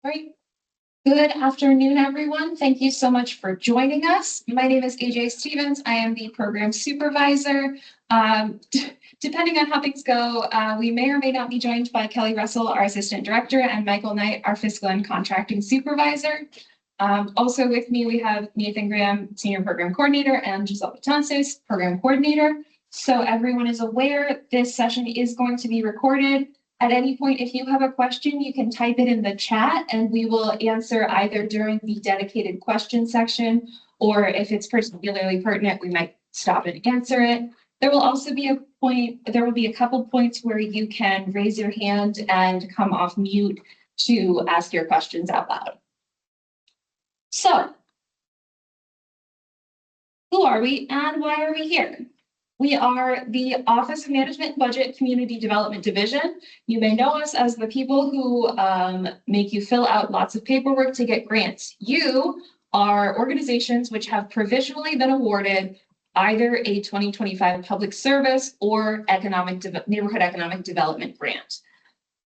Great. Good afternoon, everyone. Thank you so much for joining us. My name is AJ Stevens. I am the program supervisor. Depending on how things go, we may or may not be joined by Kelly Russell, our assistant director, and Michael Knight, our fiscal and contracting supervisor. Also with me, we have Nathan Graham, senior program coordinator, and Giselle Betances, program coordinator. So everyone is aware this session is going to be recorded. At any point, if you have a question, you can type it in the chat and we will answer either during the dedicated question section, or if it's particularly pertinent, we might stop and answer it. There will also be a couple points where you can raise your hand and come off mute to ask your questions out loud. So, who are we and why are we here? We are the Office of Management and Budget Community Development Division. You may know us as the people who make you fill out lots of paperwork to get grants. You are organizations which have provisionally been awarded either a 2025 public service or neighborhood economic development grant.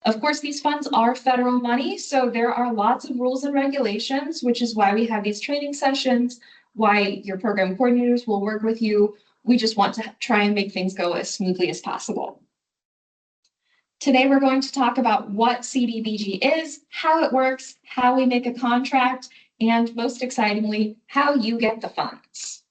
Of course, these funds are federal money, so there are lots of rules and regulations, which is why we have these training sessions, why your program coordinators will work with you. We just want to try and make things go as smoothly as possible. Today, we're going to talk about what CDBG is, how it works, how we make a contract, and most excitingly, how you get the funds.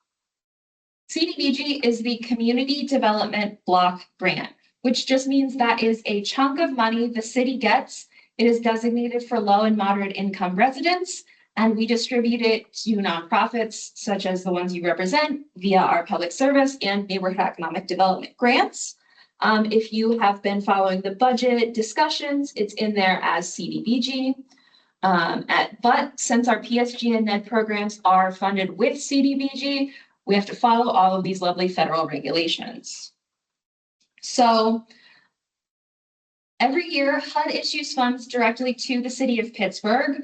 CDBG is the Community Development Block Grant, which just means that is a chunk of money the city gets. It is designated for low and moderate income residents, and we distribute it to nonprofits such as the ones you represent via our public service and neighborhood economic development grants. If you have been following the budget discussions, it's in there as CDBG. But since our PSG and NED programs are funded with CDBG, we have to follow all of these lovely federal regulations. So every year, HUD issues funds directly to the city of Pittsburgh.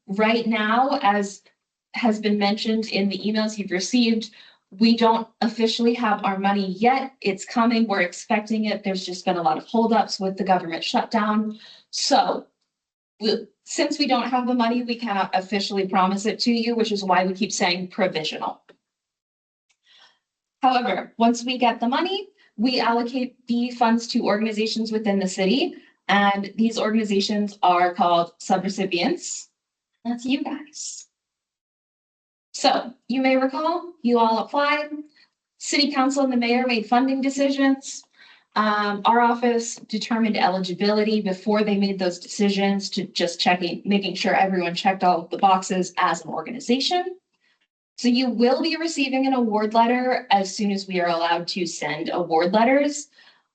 Right now, as has been mentioned in the emails you've received, we don't officially have our money yet. It's coming. We're expecting it. There's just been a lot of holdups with the government shutdown. So since we don't have the money, we cannot officially promise it to you, which is why we keep saying provisional. However, once we get the money, we allocate the funds to organizations within the city, and these organizations are called subrecipients. That's you guys. So you may recall, you all applied. City Council and the mayor made funding decisions. Our office determined eligibility before they made those decisions to just making sure everyone checked all of the boxes as an organization. So you will be receiving an award letter as soon as we are allowed to send award letters.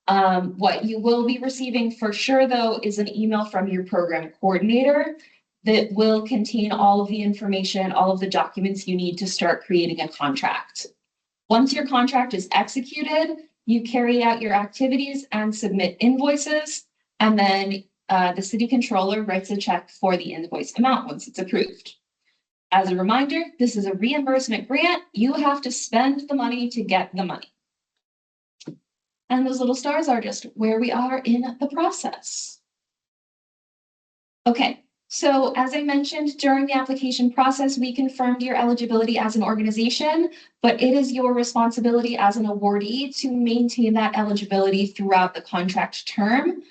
What you will be receiving for sure, though, is an email from your program coordinator that will contain all of the information, all of the documents you need to start creating a contract. Once your contract is executed, you carry out your activities and submit invoices, and then the city controller writes a check for the invoice amount once it's approved. As a reminder, this is a reimbursement grant. You have to spend the money to get the money. And those little stars are just where we are in the process. Okay, so as I mentioned, during the application process, we confirmed your eligibility as an organization, but it is your responsibility as an awardee to maintain that eligibility throughout the contract term.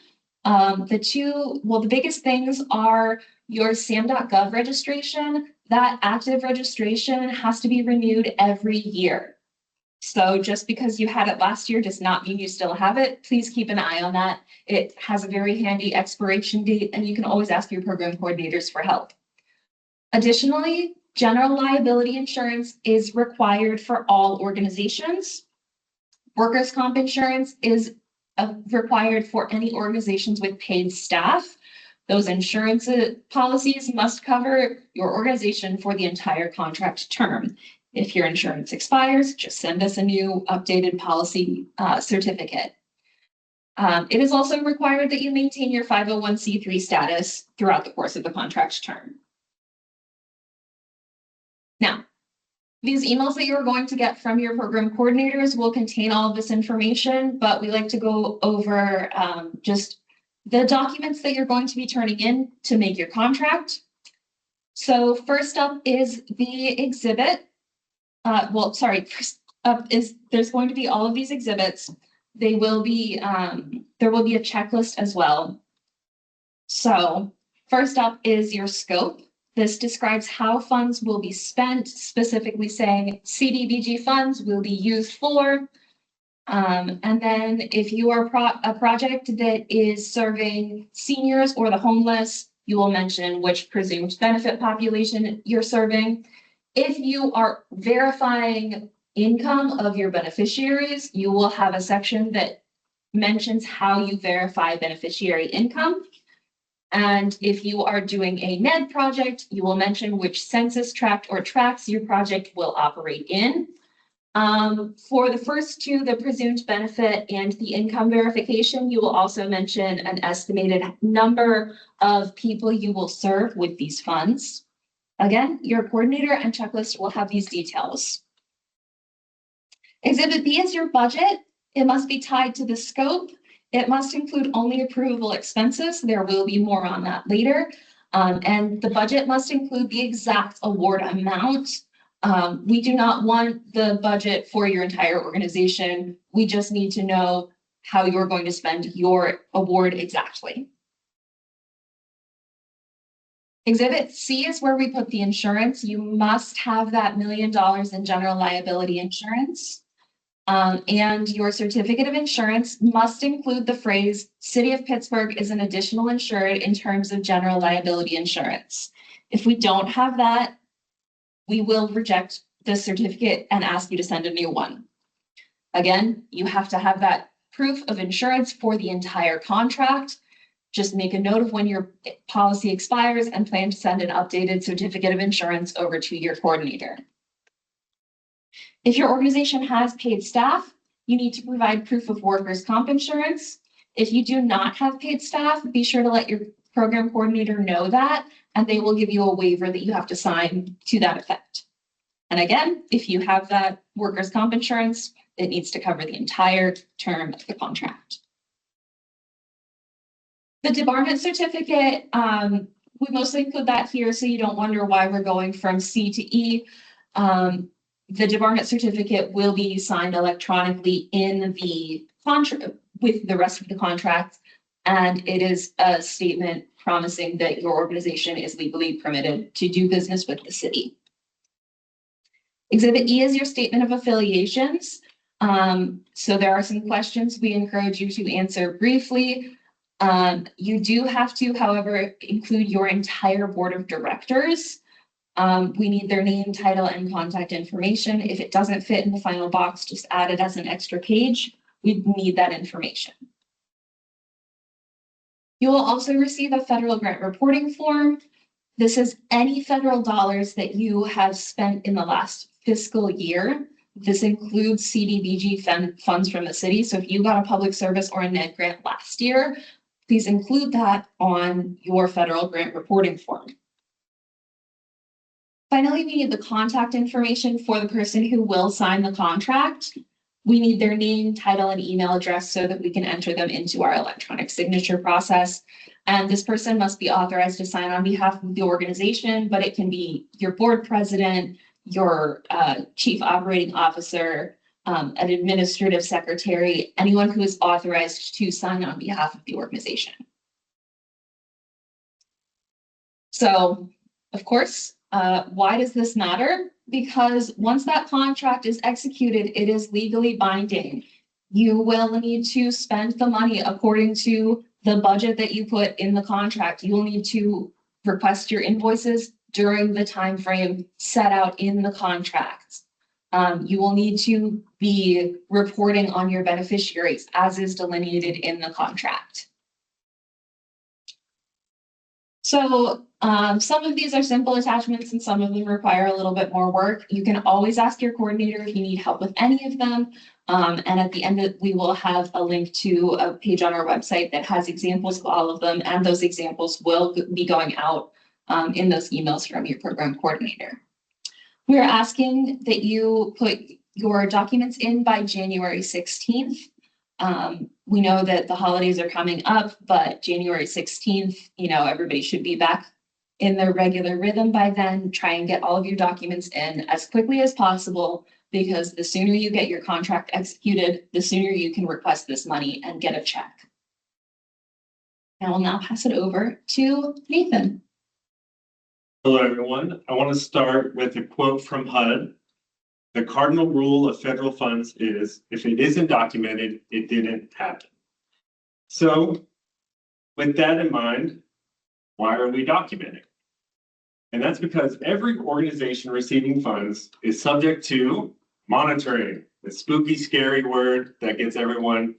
The biggest things are your SAM.gov registration. That active registration has to be renewed every year. So just because you had it last year does not mean you still have it. Please keep an eye on that. It has a very handy expiration date, and you can always ask your program coordinators for help. Additionally, general liability insurance is required for all organizations. Workers' comp insurance is required for any organizations with paid staff. Those insurance policies must cover your organization for the entire contract term. If your insurance expires, just send us a new updated policy certificate. It is also required that you maintain your 501c3 status throughout the course of the contract term. Now, these emails that you're going to get from your program coordinators will contain all of this information, but we like to go over just The documents that you're going to be turning in to make your contract. So first up is the exhibit. First up is there's going to be all of these exhibits. They will be, there will be a checklist as well. So first up is your scope. This describes how funds will be spent, specifically saying CDBG funds will be used for. And then if you are a project that is serving seniors or the homeless, you will mention which presumed benefit population you're serving. If you are verifying income of your beneficiaries, you will have a section that mentions how you verify beneficiary income. And if you are doing a NED project, you will mention which census tract or tracts your project will operate in. For the first two, the presumed benefit and the income verification, you will also mention an estimated number of people you will serve with these funds. Again, your coordinator and checklist will have these details. Exhibit B is your budget. It must be tied to the scope. It must include only approvable expenses. There will be more on that later. And the budget must include the exact award amount. We do not want the budget for your entire organization. We just need to know how you're going to spend your award exactly. Exhibit C is where we put the insurance. You must have that $1 million in general liability insurance. And your certificate of insurance must include the phrase, City of Pittsburgh is an additional insured in terms of general liability insurance. If we don't have that, we will reject the certificate and ask you to send a new one. Again, you have to have that proof of insurance for the entire contract. Just make a note of when your policy expires and plan to send an updated certificate of insurance over to your coordinator. If your organization has paid staff, you need to provide proof of workers' comp insurance. If you do not have paid staff, be sure to let your program coordinator know that, and they will give you a waiver that you have to sign to that effect. And again, if you have that workers' comp insurance, it needs to cover the entire term of the contract. The debarment certificate, we mostly include that here so you don't wonder why we're going from C to E. The debarment certificate will be signed electronically in the contract with the rest of the contract, and it is a statement promising that your organization is legally permitted to do business with the city. Exhibit E is your statement of affiliations. So there are some questions we encourage you to answer briefly. You do have to, however, include your entire board of directors. We need their name, title, and contact information. If it doesn't fit in the final box, just add it as an extra page. We need that information. You will also receive a federal grant reporting form. This is any federal dollars that you have spent in the last fiscal year. This includes CDBG funds from the city. So if you got a public service or a NED grant last year, please include that on your federal grant reporting form. Finally, we need the contact information for the person who will sign the contract. We need their name, title, and email address so that we can enter them into our electronic signature process. And this person must be authorized to sign on behalf of the organization, but it can be your board president, your chief operating officer, an administrative secretary, anyone who is authorized to sign on behalf of the organization. So, of course, why does this matter? Because once that contract is executed, it is legally binding. You will need to spend the money according to the budget that you put in the contract. You will need to request your invoices during the time frame set out in the contract. You will need to be reporting on your beneficiaries as is delineated in the contract. So some of these are simple attachments and some of them require a little bit more work. You can always ask your coordinator if you need help with any of them. And at the end, we will have a link to a page on our website that has examples of all of them. And those examples will be going out in those emails from your program coordinator. We are asking that you put your documents in by January 16th. We know that the holidays are coming up, but January 16th, everybody should be back in their regular rhythm by then. Try and get all of your documents in as quickly as possible, because the sooner you get your contract executed, the sooner you can request this money and get a check. I will now pass it over to Nathan. Hello, everyone. I want to start with a quote from HUD. The cardinal rule of federal funds is, if it isn't documented, it didn't happen. So with that in mind, why are we documenting? And that's because every organization receiving funds is subject to monitoring, the spooky, scary word that gets everyone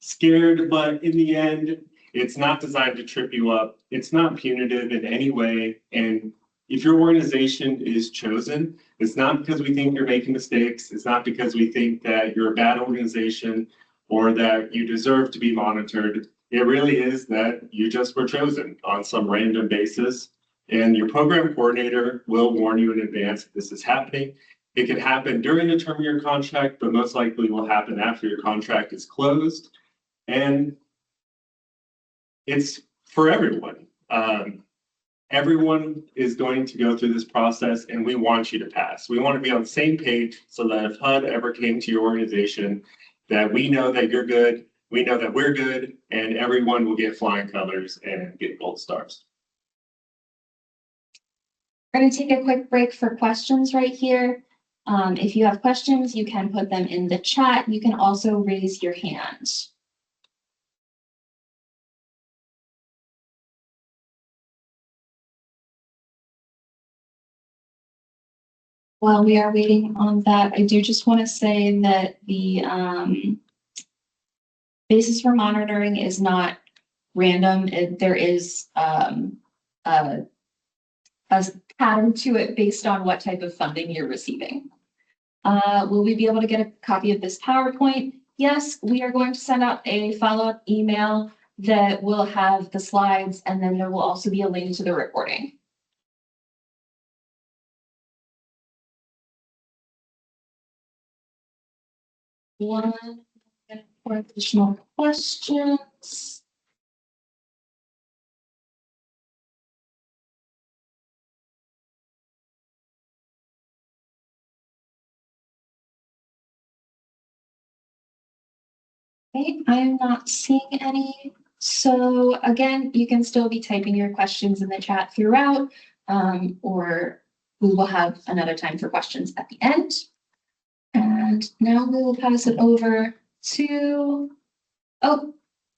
scared, but in the end, it's not designed to trip you up. It's not punitive in any way. And if your organization is chosen, it's not because we think you're making mistakes. It's not because we think that you're a bad organization or that you deserve to be monitored. It really is that you just were chosen on some random basis. And your program coordinator will warn you in advance if this is happening. It could happen during the term of your contract, but most likely will happen after your contract is closed. And it's for everyone. Everyone is going to go through this process, and we want you to pass. We want to be on the same page so that if HUD ever came to your organization, that we know that you're good, we know that we're good, and everyone will get flying colors and get gold stars. We're going to take a quick break for questions right here. If you have questions, you can put them in the chat. You can also raise your hand. While we are waiting on that, I do just want to say that the basis for monitoring is not random. There is a pattern to it based on what type of funding you're receiving. Will we be able to get a copy of this PowerPoint? Yes, we are going to send out a follow-up email that will have the slides, and then there will also be a link to the recording. One for additional questions. Okay, I am not seeing any. So again, you can still be typing your questions in the chat throughout, or we will have another time for questions at the end. And now we will pass it over to,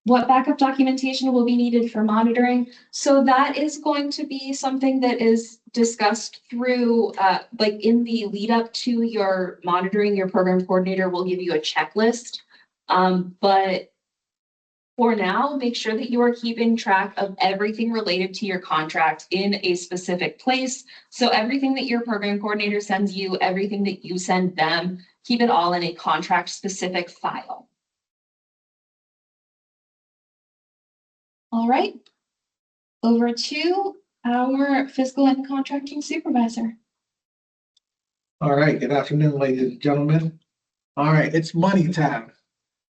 what backup documentation will be needed for monitoring. So that is going to be something that is discussed through, like in the lead up to your monitoring. Your program coordinator will give you a checklist. But for now, make sure that you are keeping track of everything related to your contract in a specific place. So everything that your program coordinator sends you, everything that you send them, keep it all in a contract specific file. All right, over to our fiscal and contracting supervisor. All right, good afternoon, ladies and gentlemen. All right, it's money time.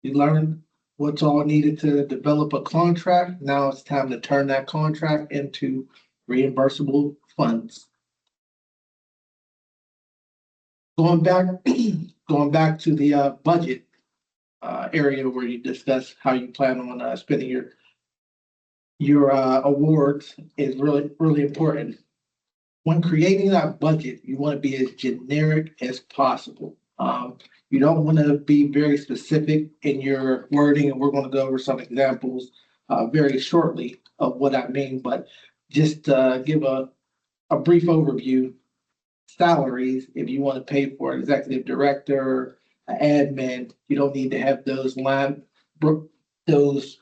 You learned what's all needed to develop a contract. Now it's time to turn that contract into reimbursable funds. Going back to the budget area where you discuss how you plan on spending your awards is really important. When creating that budget, you want to be as generic as possible. You don't want to be very specific in your wording, and we're going to go over some examples very shortly of what I mean, but just give a brief overview. Salaries, if you want to pay for an executive director, an admin, you don't need to have those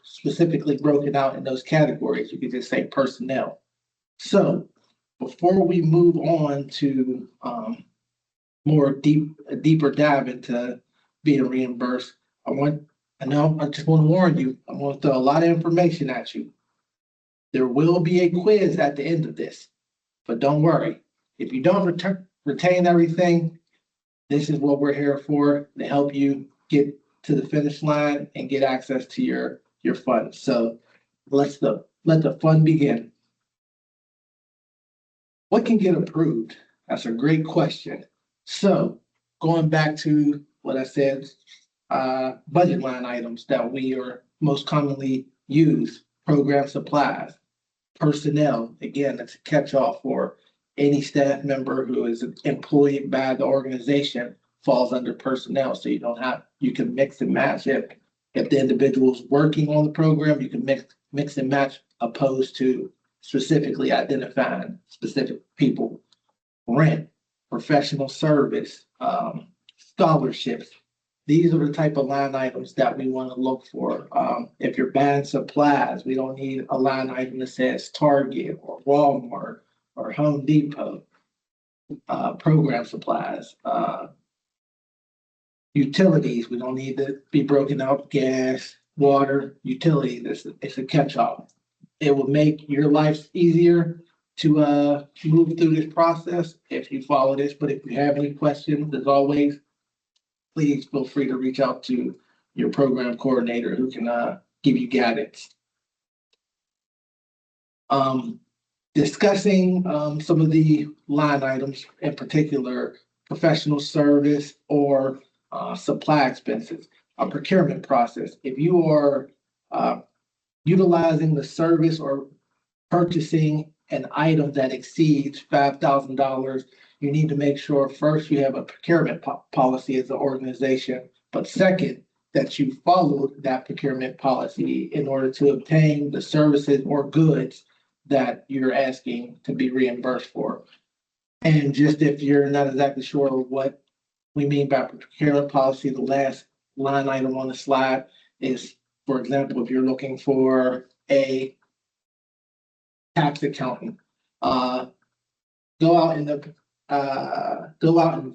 specifically broken out in those categories. You can just say personnel. So before we move on to a deeper dive into being reimbursed, I just want to warn you, I'm going to throw a lot of information at you. There will be a quiz at the end of this, but don't worry. If you don't retain everything, this is what we're here for, to help you get to the finish line and get access to your funds. So let the fun begin. What can get approved? That's a great question. So going back to what I said, budget line items that we are most commonly use, program supplies, personnel. Again, that's a catch-all for any staff member who is employed by the organization falls under personnel. So you can mix and match if the individual's working on the program, you can mix and match opposed to specifically identifying specific people. Rent, professional service, scholarships. These are the type of line items that we want to look for. If you're buying supplies, we don't need a line item that says Target or Walmart or Home Depot. Program supplies, utilities, we don't need to be broken out, gas, water, utilities, it's a catch-all. It will make your life easier to move through this process if you follow this, but if you have any questions, as always, please feel free to reach out to your program coordinator who can give you guidance. Discussing some of the line items, in particular, professional service or supply expenses, a procurement process. If you are utilizing the service or purchasing an item that exceeds $5,000, you need to make sure first you have a procurement policy as an organization, but second, that you followed that procurement policy in order to obtain the services or goods that you're asking to be reimbursed for. And just if you're not exactly sure what we mean by procurement policy, the last line item on the slide is, for example, if you're looking for a tax accountant, go out and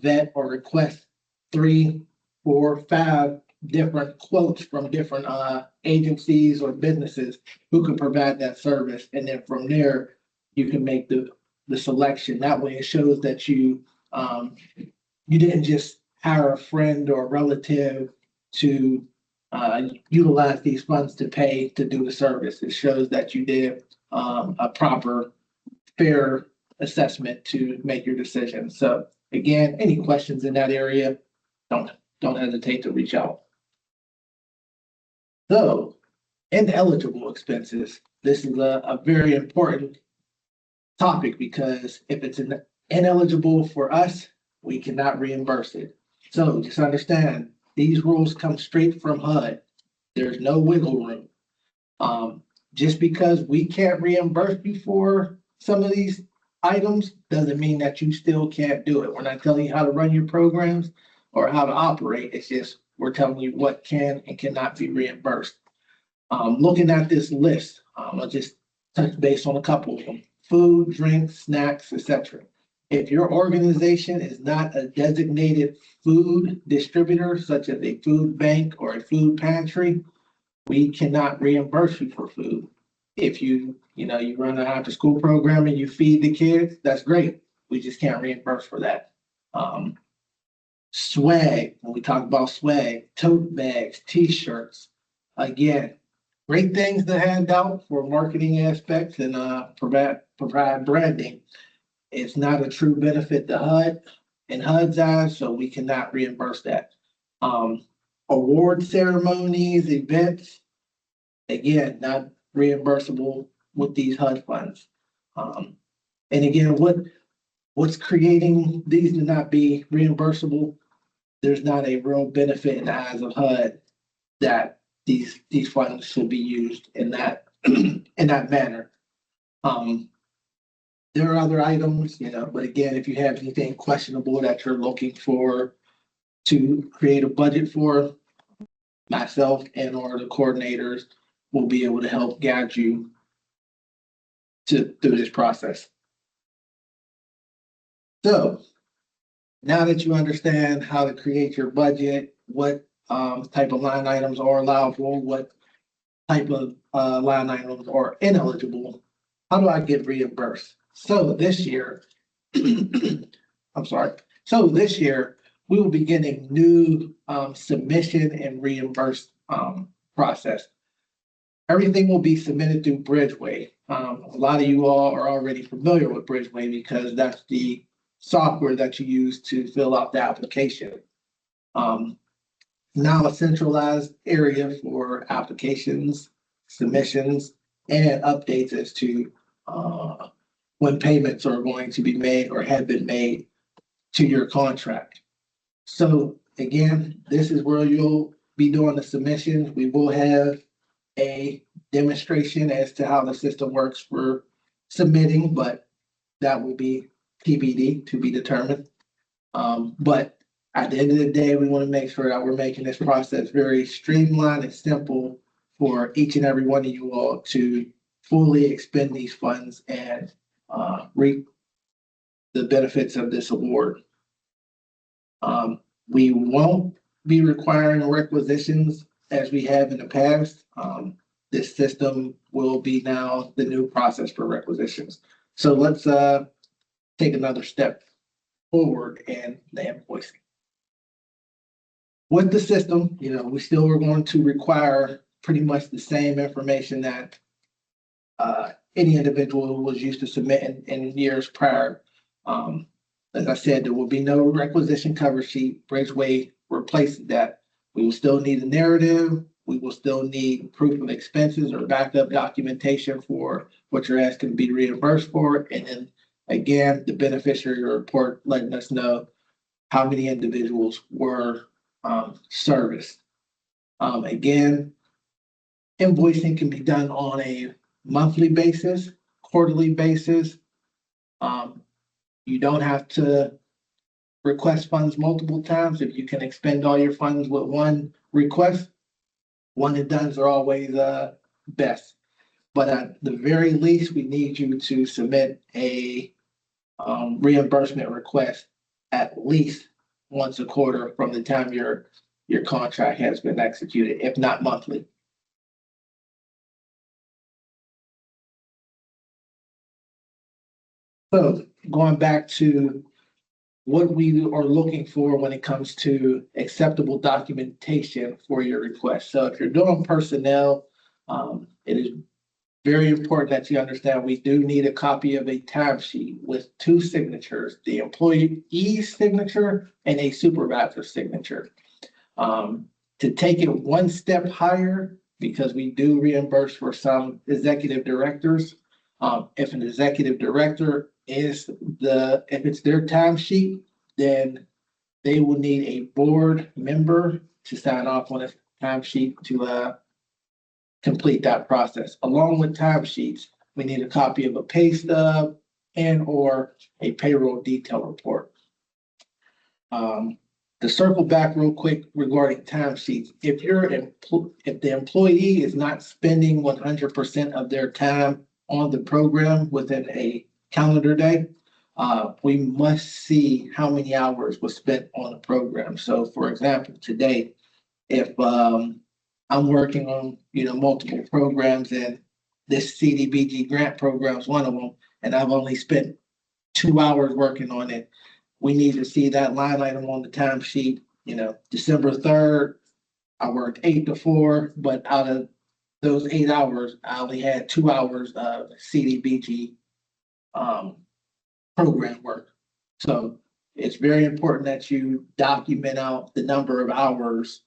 vet or request 3, 4, 5 different quotes from different agencies or businesses who can provide that service. And then from there, you can make the selection. That way it shows that you didn't just hire a friend or a relative to utilize these funds to pay to do the service. It shows that you did a proper, fair assessment to make your decision. So again, any questions in that area, don't hesitate to reach out. So, ineligible expenses. This is a very important topic because if it's ineligible for us, we cannot reimburse it. So just understand, these rules come straight from HUD. There's no wiggle room. Just because we can't reimburse you for some of these items doesn't mean that you still can't do it. We're not telling you how to run your programs or how to operate. It's just we're telling you what can and cannot be reimbursed. Looking at this list, I'll just touch base on a couple of them. Food, drinks, snacks, etc. If your organization is not a designated food distributor, such as a food bank or a food pantry, we cannot reimburse you for food. If you run an after school program and you feed the kids, that's great. We just can't reimburse for that. Swag, when we talk about swag, tote bags, t-shirts, again, great things to hand out for marketing aspects and provide branding. It's not a true benefit to HUD in HUD's eyes, so we cannot reimburse that. Award ceremonies, events, again, not reimbursable with these HUD funds. And again, what's creating these to not be reimbursable? There's not a real benefit in the eyes of HUD that these funds should be used in that manner. There are other items, but again, if you have anything questionable that you're looking for to create a budget for, myself and or the coordinators will be able to help guide you through this process. So now that you understand how to create your budget, what type of line items are allowable, what type of line items are ineligible, how do I get reimbursed? So this year, So this year, we will begin a new submission and reimburse process. Everything will be submitted through Bridgeway. A lot of you all are already familiar with Bridgeway because that's the software that you use to fill out the application. Now a centralized area for applications, submissions, and updates as to when payments are going to be made or have been made to your contract. So again, this is where you'll be doing the submissions. We will have a demonstration as to how the system works for submitting, but that will be TBD, to be determined. But at the end of the day, we want to make sure that we're making this process very streamlined and simple for each and every one of you all to fully expend these funds and reap the benefits of this award. We won't be requiring requisitions as we have in the past. This system will be now the new process for requisitions. So let's take another step forward in the invoicing. With the system, we still are going to require pretty much the same information that any individual was used to submit in years prior. As I said, there will be no requisition cover sheet. Bridgeway replaces that. We will still need a narrative. We will still need proof of expenses or backup documentation for what you're asking to be reimbursed for. And then again, the beneficiary report letting us know how many individuals were serviced. Again, invoicing can be done on a monthly basis, quarterly basis. You don't have to request funds multiple times. If you can expend all your funds with one request, one and dones are always best. But at the very least, we need you to submit a reimbursement request at least once a quarter from the time your contract has been executed, if not monthly. So going back to what we are looking for when it comes to acceptable documentation for your request. So if you're doing personnel, it is very important that you understand we do need a copy of a timesheet with two signatures, the employee's signature and a supervisor's signature. To take it one step higher, because we do reimburse for some executive directors, if an executive director if it's their timesheet, then they will need a board member to sign off on a timesheet to complete that process. Along with timesheets, we need a copy of a pay stub and or a payroll detail report. To circle back real quick regarding timesheets, if the employee is not spending 100% of their time on the program within a calendar day, we must see how many hours was spent on the program. So for example, today, if I'm working on multiple programs and this CDBG grant program is one of them, and I've only spent 2 hours working on it, we need to see that line item on the timesheet. December 3rd, I worked 8 to 4, but out of those 8 hours, I only had 2 hours of CDBG program work. So it's very important that you document out the number of hours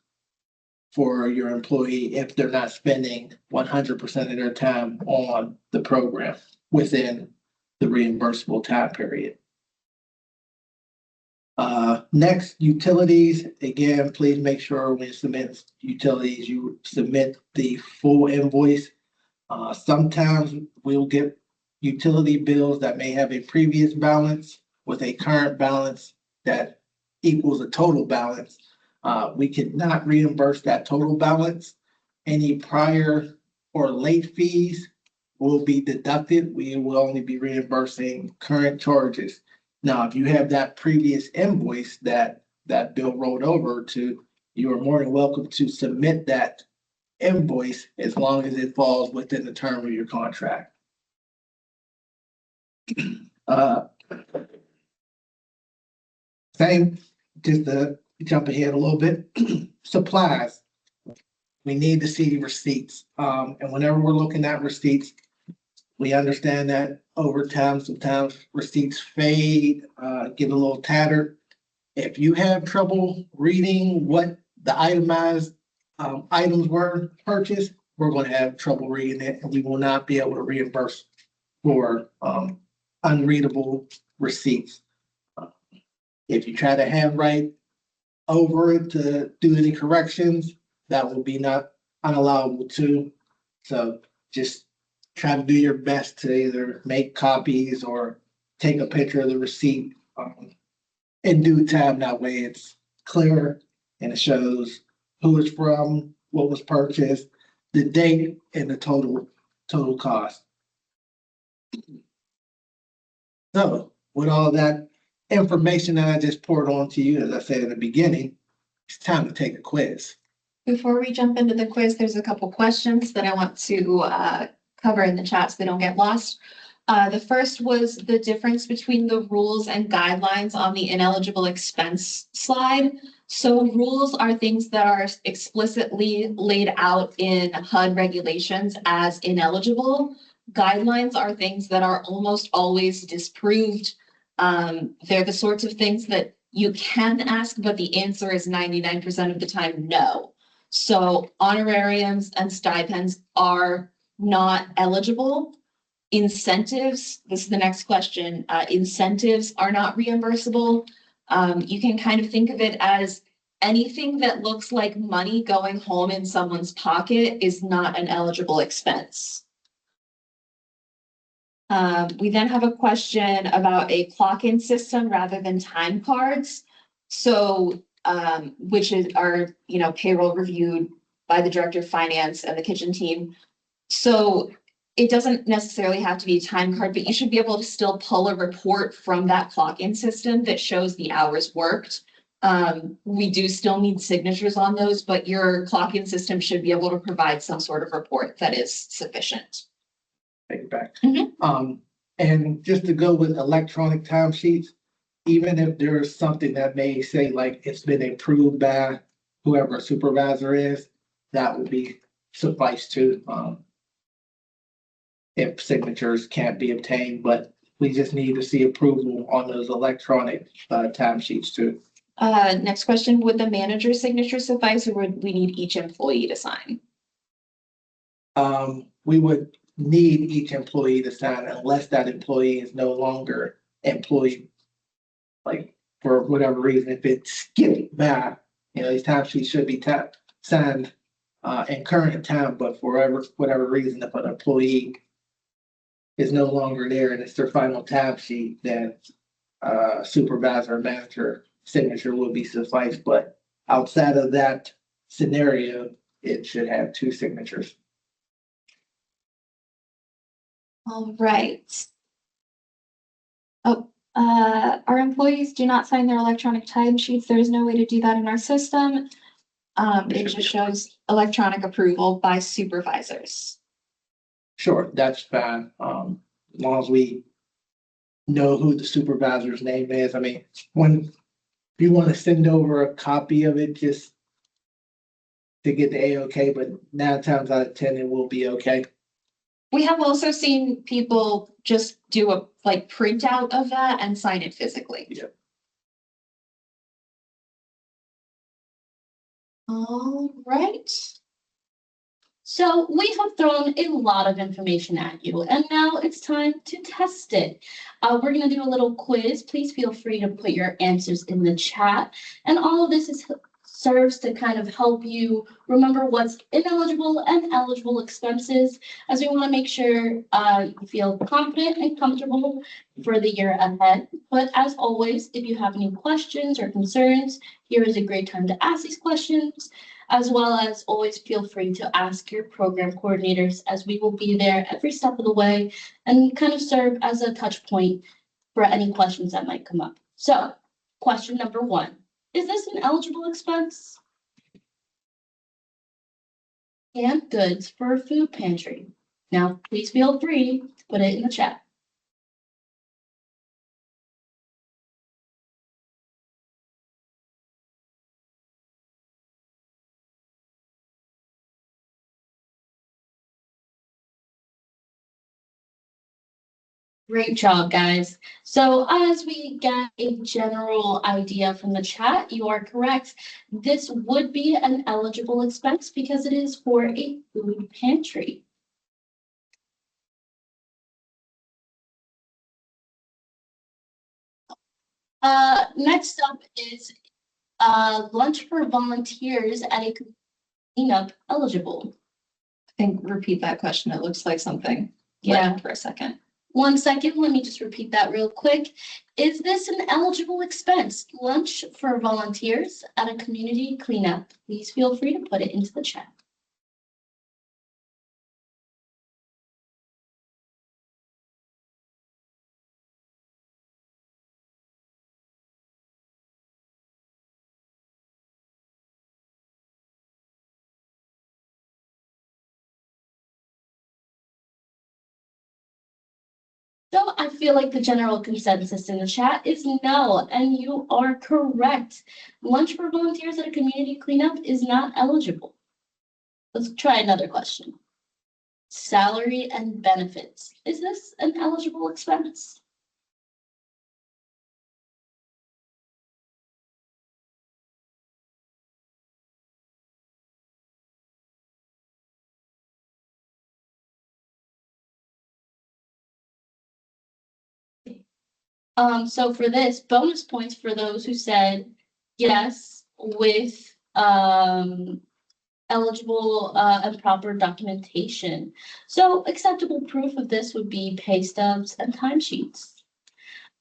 for your employee if they're not spending 100% of their time on the program within the reimbursable time period. Next, utilities. Again, please make sure when you submit utilities, you submit the full invoice. Sometimes we'll get utility bills that may have a previous balance with a current balance that equals a total balance. We cannot reimburse that total balance. Any prior or late fees will be deducted. We will only be reimbursing current charges. Now, if you have that previous invoice that bill rolled over to, you are more than welcome to submit that invoice as long as it falls within the term of your contract. Same just to jump ahead a little bit, supplies. We need to see receipts. And whenever we're looking at receipts, we understand that over time, sometimes receipts fade, get a little tattered. If you have trouble reading what the itemized items were purchased, we're going to have trouble reading it, and we will not be able to reimburse for unreadable receipts. If you try to handwrite over it to do any corrections, that will be not unallowable too. So just try to do your best to either make copies or take a picture of the receipt in due time. That way it's clear and it shows who it's from, what was purchased, the date, and the total cost. So with all that information that I just poured on to you, as I said in the beginning, it's time to take a quiz. Before we jump into the quiz, there's a couple questions that I want to cover in the chat so they don't get lost. The first was the difference between the rules and guidelines on the ineligible expense slide. So rules are things that are explicitly laid out in HUD regulations as ineligible. Guidelines are things that are almost always disproved. They're the sorts of things that you can ask, but the answer is 99% of the time no. So honorariums and stipends are not eligible. Incentives, this is the next question, incentives are not reimbursable. You can kind of think of it as anything that looks like money going home in someone's pocket is not an eligible expense. We then have a question about a clock-in system rather than time cards. So, which are, payroll reviewed by the director of finance and the kitchen team. So it doesn't necessarily have to be a time card, but you should be able to still pull a report from that clock-in system that shows the hours worked. We do still need signatures on those, but your clock-in system should be able to provide some sort of report that is sufficient. Take it back. Mhm. And just to go with electronic timesheets, even if there's something that may say like it's been approved by whoever a supervisor is, that would be suffice to, if signatures can't be obtained, but we just need to see approval on those electronic timesheets too. Next question, would the manager's signature suffice or would we need each employee to sign? We would need each employee to sign unless that employee is no longer employed. Like for whatever reason, if it's skipped by, these timesheets should be signed in current time, but for whatever reason, if an employee is no longer there and it's their final timesheet, then supervisor or manager signature will be suffice. But outside of that scenario, it should have two signatures. All right. Oh, our employees do not sign their electronic timesheets. There is no way to do that in our system. It just shows electronic approval by supervisors. Sure, that's fine. As long as we know who the supervisor's name is. I mean, if you want to send over a copy of it, just to get the A-OK, but 9 times out of 10, it will be okay. We have also seen people just do a printout of that and sign it physically. Yeah. All right. So we have thrown a lot of information at you, and now it's time to test it. We're going to do a little quiz. Please feel free to put your answers in the chat. And all of this serves to kind of help you remember what's ineligible and eligible expenses, as we want to make sure you feel confident and comfortable for the year ahead. But as always, if you have any questions or concerns, here is a great time to ask these questions. As well as always feel free to ask your program coordinators, as we will be there every step of the way and kind of serve as a touch point for any questions that might come up. So question number 1, is this an eligible expense? Canned goods for a food pantry. Now, please feel free to put it in the chat. Great job, guys. So as we get a general idea from the chat, you are correct. This would be an eligible expense because it is for a food pantry. Next up is lunch for volunteers at a cleanup eligible. I think repeat that question. It looks like something. Yeah. went for a second. 1 second, let me just repeat that real quick. Is this an eligible expense? Lunch for volunteers at a community cleanup? Please feel free to put it into the chat. So I feel like the general consensus in the chat is no, and you are correct. Lunch for volunteers at a community cleanup is not eligible. Let's try another question. Salary and benefits. Is this an eligible expense? So for this, bonus points for those who said yes with eligible and proper documentation. So acceptable proof of this would be pay stubs and timesheets.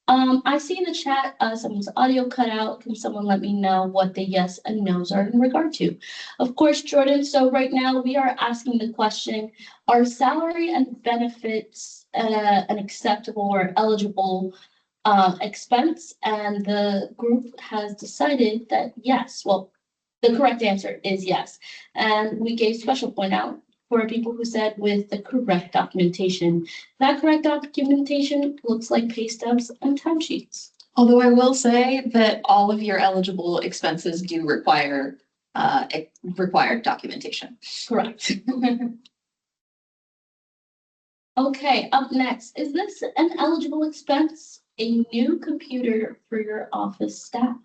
I see in the chat someone's audio cut out. Can someone let me know what the yes and no's are in regard to? Of course, Jordan. So right now we are asking the question, are salary and benefits an acceptable or eligible expense? And the group has decided that yes. Well, the correct answer is yes. And we gave special point out for people who said with the correct documentation. That correct documentation looks like pay stubs and timesheets. Although I will say that all of your eligible expenses do require required documentation. Correct. Okay, up next, is this an eligible expense? A new computer for your office staff?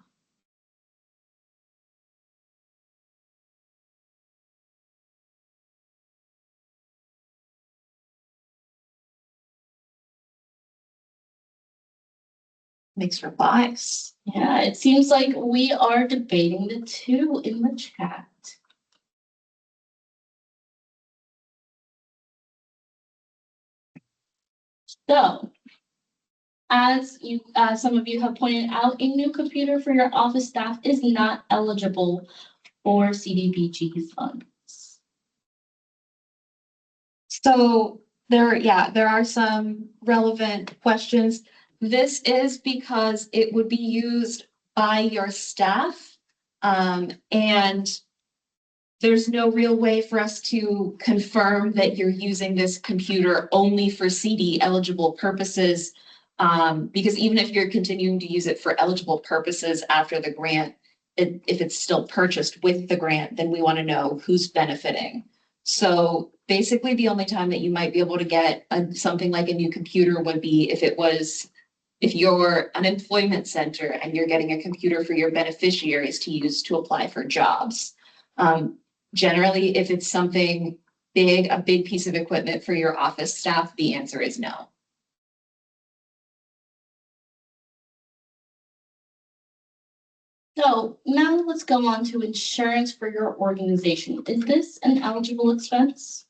Mixed replies. Yeah, it seems like we are debating the two in the chat. So, as you, some of you have pointed out, a new computer for your office staff is not eligible for CDBG funds. So there are some relevant questions. This is because it would be used by your staff. And there's no real way for us to confirm that you're using this computer only for CD eligible purposes. Because even if you're continuing to use it for eligible purposes after the grant, if it's still purchased with the grant, then we want to know who's benefiting. So basically, the only time that you might be able to get something like a new computer would be if you're an employment center and you're getting a computer for your beneficiaries to use to apply for jobs. Generally, if it's something big, a big piece of equipment for your office staff, the answer is no. So now let's go on to insurance for your organization. Is this an eligible expense?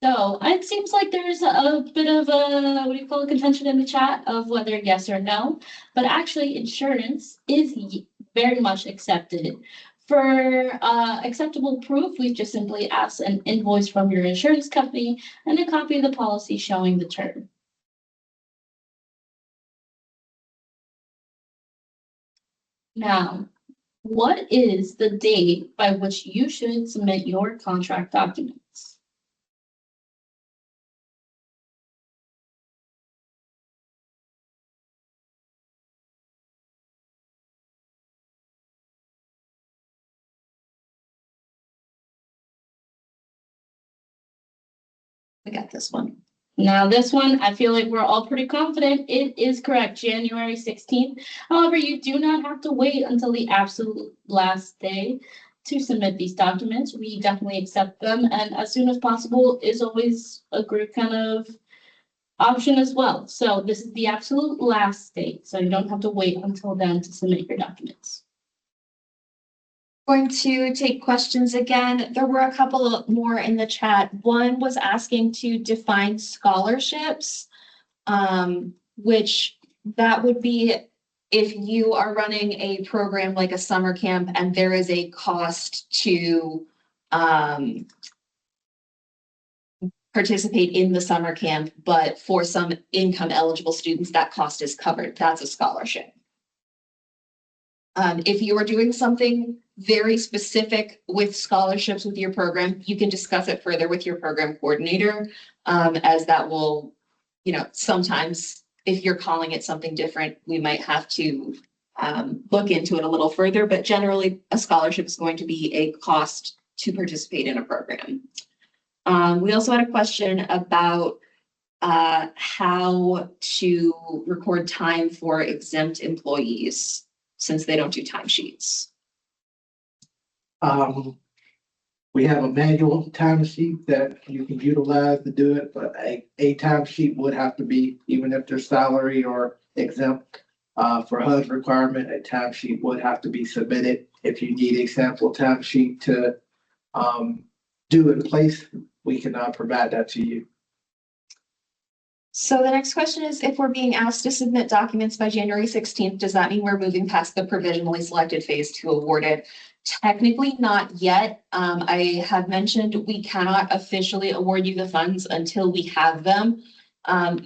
So it seems like there's a bit of a, what do you call it, contention in the chat of whether yes or no, but actually insurance is very much accepted. For acceptable proof, we just simply ask an invoice from your insurance company and a copy of the policy showing the term. Now, what is the date by which you should submit your contract documents? We got this one. Now, this one, I feel like we're all pretty confident it is correct, January 16th. However, you do not have to wait until the absolute last day to submit these documents. We definitely accept them, and as soon as possible is always a great kind of option as well. So this is the absolute last date, so you don't have to wait until then to submit your documents. Going to take questions again. There were a couple more in the chat. One was asking to define scholarships, which that would be if you are running a program like a summer camp and there is a cost to participate in the summer camp, but for some income eligible students, that cost is covered. That's a scholarship. If you are doing something very specific with scholarships with your program, you can discuss it further with your program coordinator, as that will, sometimes if you're calling it something different, we might have to look into it a little further, but generally a scholarship is going to be a cost to participate in a program. We also had a question about how to record time for exempt employees since they don't do timesheets. We have a manual timesheet that you can utilize to do it, but a timesheet would have to be, even if they're salary or exempt. For HUD's requirement, a timesheet would have to be submitted. If you need a sample timesheet to do in place, we can provide that to you. So the next question is, if we're being asked to submit documents by January 16th, does that mean we're moving past the provisionally selected phase to awarded? Technically not yet. I have mentioned we cannot officially award you the funds until we have them.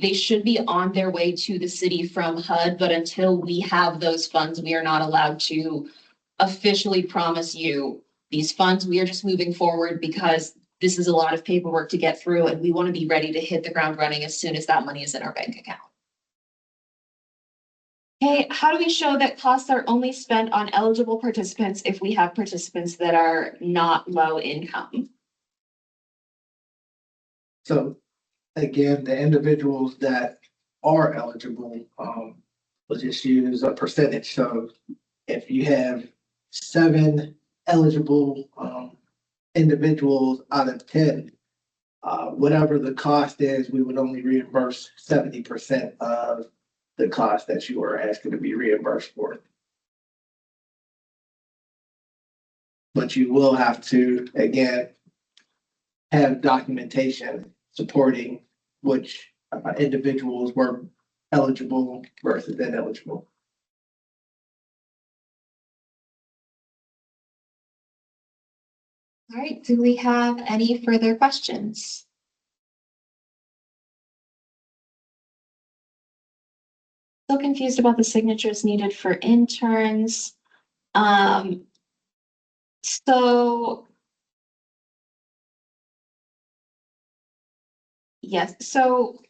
They should be on their way to the city from HUD, but until we have those funds, we are not allowed to officially promise you these funds. We are just moving forward because this is a lot of paperwork to get through, and we want to be ready to hit the ground running as soon as that money is in our bank account. Okay, how do we show that costs are only spent on eligible participants if we have participants that are not low income? So again, the individuals that are eligible, we'll just use a percentage. So if you have 7 eligible individuals out of 10, whatever the cost is, we would only reimburse 70% of the cost that you are asking to be reimbursed for. But you will have to, again, have documentation supporting which individuals were eligible versus ineligible. All right, do we have any further questions? Still confused about the signatures needed for interns. Yes, so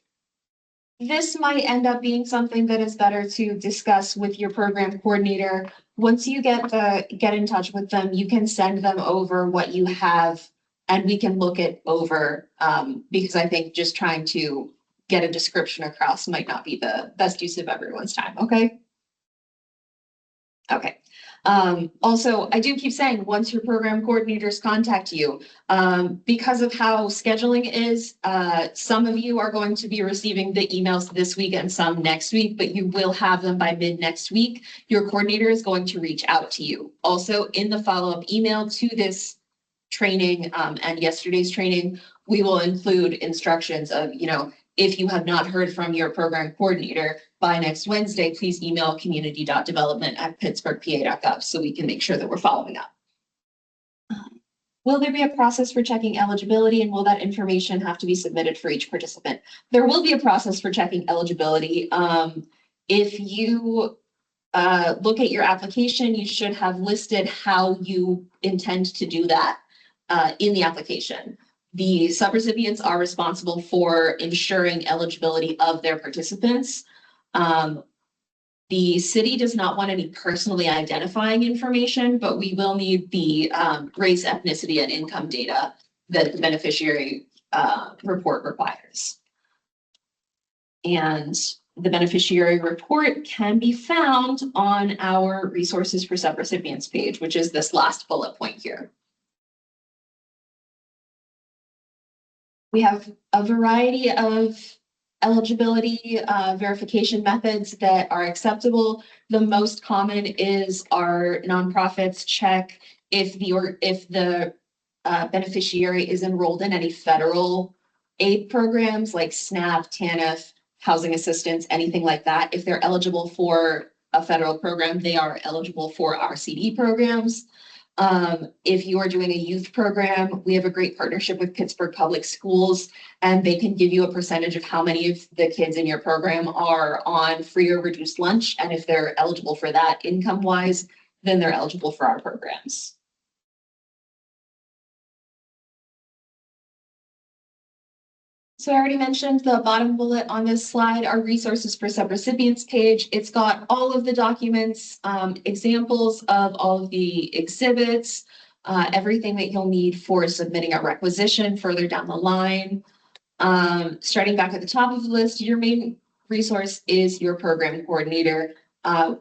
this might end up being something that is better to discuss with your program coordinator. Once you get in touch with them, you can send them over what you have and we can look it over, because I think just trying to get a description across might not be the best use of everyone's time, okay? Okay. Also, I do keep saying, once your program coordinators contact you, because of how scheduling is, some of you are going to be receiving the emails this week and some next week, but you will have them by mid next week. Your coordinator is going to reach out to you. Also, in the follow-up email to this training and yesterday's training, we will include instructions of, if you have not heard from your program coordinator by next Wednesday, please email community.development@pittsburghpa.gov so we can make sure that we're following up. Will there be a process for checking eligibility, and will that information have to be submitted for each participant? There will be a process for checking eligibility. If you look at your application, you should have listed how you intend to do that in the application. The subrecipients are responsible for ensuring eligibility of their participants. The city does not want any personally identifying information, but we will need the race, ethnicity, and income data that the beneficiary report requires. And the beneficiary report can be found on our resources for subrecipients page, which is this last bullet point here. We have a variety of eligibility verification methods that are acceptable. The most common is our nonprofits check if the beneficiary is enrolled in any federal aid programs like SNAP, TANF, housing assistance, anything like that. If they're eligible for a federal program, they are eligible for our CD programs. If you are doing a youth program, we have a great partnership with Pittsburgh Public Schools, and they can give you a percentage of how many of the kids in your program are on free or reduced lunch. And if they're eligible for that income wise, then they're eligible for our programs. So I already mentioned the bottom bullet on this slide, our resources for subrecipients page. It's got all of the documents, examples of all of the exhibits, everything that you'll need for submitting a requisition further down the line. Starting back at the top of the list, your main resource is your program coordinator.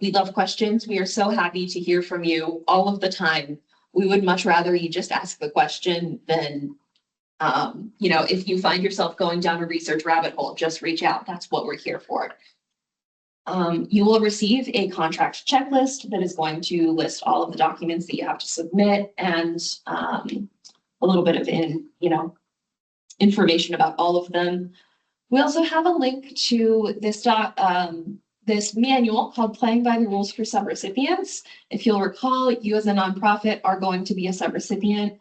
We love questions. We are so happy to hear from you all of the time. We would much rather you just ask the question than if you find yourself going down a research rabbit hole, just reach out. That's what we're here for. You will receive a contract checklist that is going to list all of the documents that you have to submit and a little bit of information about all of them. We also have a link to this this manual called Playing by the Rules for Subrecipients. If you'll recall, you as a nonprofit are going to be a subrecipient.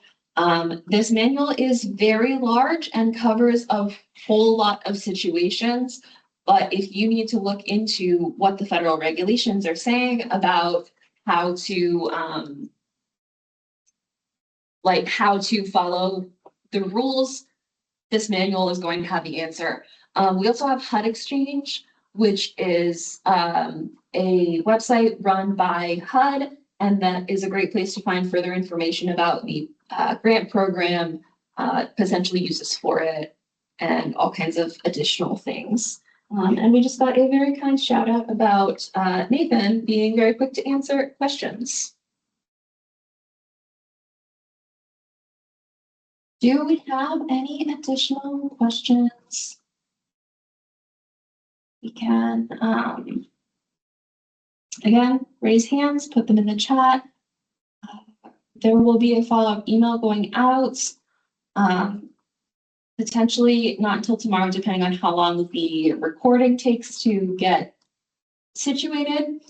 This manual is very large and covers a whole lot of situations, but if you need to look into what the federal regulations are saying about how to follow the rules, this manual is going to have the answer. We also have HUD Exchange, which is a website run by HUD, and that is a great place to find further information about the grant program, potentially uses for it, and all kinds of additional things. And we just got a very kind shout out about Nathan being very quick to answer questions. Do we have any additional questions? We can, again, raise hands, put them in the chat. There will be a follow-up email going out, potentially not until tomorrow, depending on how long the recording takes to get situated.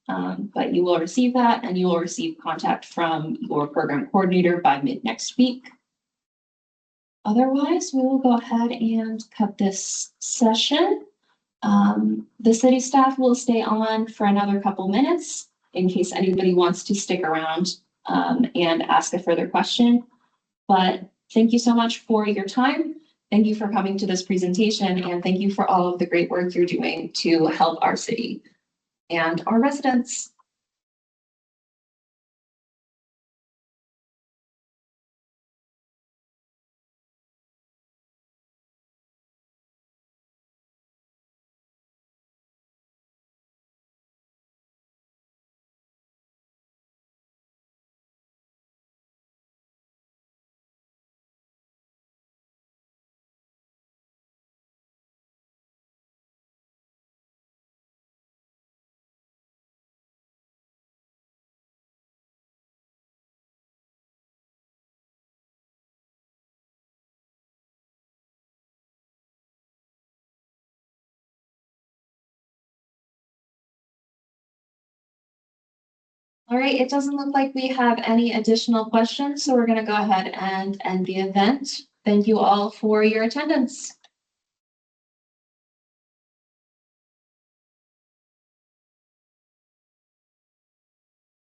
But you will receive that, and you will receive contact from your program coordinator by mid next week. Otherwise, we will go ahead and cut this session. The city staff will stay on for another couple minutes in case anybody wants to stick around and ask a further question. But thank you so much for your time. Thank you for coming to this presentation, and thank you for all of the great work you're doing to help our city and our residents. All right, it doesn't look like we have any additional questions, so we're going to go ahead and end the event. Thank you all for your attendance.